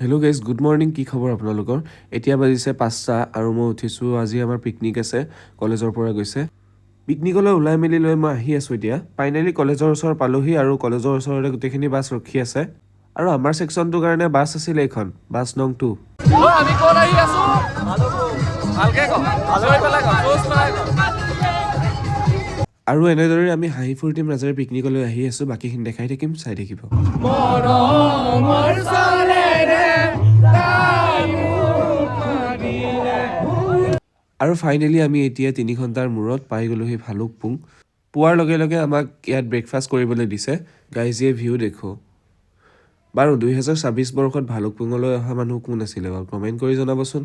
hello' guys good morning কি খবৰ আপোনালোকৰ এতিয়া বাজিছে 5টা আৰু মই উঠিছোঁ আজি আমাৰ পিকনিক আছে কলেজৰ পৰা গৈছে পিকনিকলৈ ওলাই মেলি লৈ মই আহি আছোঁ এতিয়া ফাইনেলি কলেজৰ ওচৰ পালোহি আৰু কলেজৰ ওচৰতে গোটেইখিনি বাছ ৰখি আছে আৰু আমাৰ ছেকশ্যনটোৰ কাৰণে বাছ আছিল এইখন বাছ নং 2 আমি ক'ত আহি আছো ভালকে ক ভালকৈ পেলাই ক জোচ পেলাই ক আৰু এনেদৰে আমি হাঁহি ফূৰ্তি মাজেৰে পিকনিকলৈ আহি আছোঁ বাকীখিনি দেখাই থাকিম চাই থাকিব আৰু ফাইনেলি আমি এতিয়া 3 ঘণ্টাৰ মূৰত পাই গ'লোহি ভালুকপুং পোৱাৰ লগে লগে আমাক ইয়াত ব্ৰেকফাষ্ট কৰিবলৈ দিছে গাইজিয়ে ভিউ দেখো বাৰু 2026 বৰ্ষত ভালুকপুঙলৈ অহা মানুহ কোন আছিলে বাৰু কমেণ্ট কৰি জনাবচোন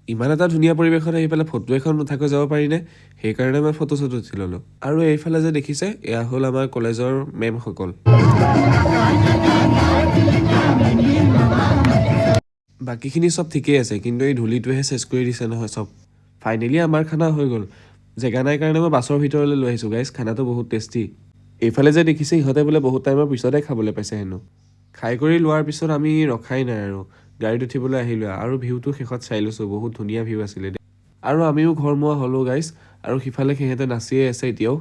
ইমান এটা ধুনীয়া পৰিৱেশত আহি পেলাই ফটো এখন নুঠাকৈ যাব পাৰিনে সেইকাৰণে মই ফটো চটো উঠি ল'লোঁ আৰু এইফালে যে দেখিছে এয়া হ'ল আমাৰ কলেজৰ মেমসকল বাকীখিনি চব ঠিকেই আছে কিন্তু এই ধূলিটোহে চেছ কৰি দিছে নহয় চব ফাইনেলি আমাৰ খানা হৈ গ'ল জেগা নাই কাৰণে মই বাছৰ ভিতৰলৈ লৈ আহিছোঁ গাইজ খানাটো বহুত টেষ্টি এইফালে যে দেখিছে ইহঁতে বোলে বহুত টাইমৰ পিছতে খাবলৈ পাইছে হেনো খাই কৰি লোৱাৰ পিছত আমি ৰখাই নাই আৰু গাড়ীত উঠিবলৈ আহিলোঁ আৰু ভিউটো শেষত চাই লৈছোঁ বহুত ধুনীয়া ভিউ আছিলে আৰু আমিও ঘৰমুৱা হ'লোঁ গাইজ আৰু সিফালে সিহঁতে নাচিয়ে আছে এতিয়াও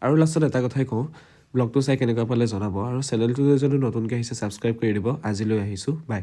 আৰু লাষ্টত এটা কথাই কওঁ ব্লগটো চাই কেনেকুৱা পালে জনাব আৰু চেনেলটো যদি নতুনকৈ আহিছে ছাবস্ক্ৰাইব কৰি দিব আজিলৈ আহিছোঁ বাই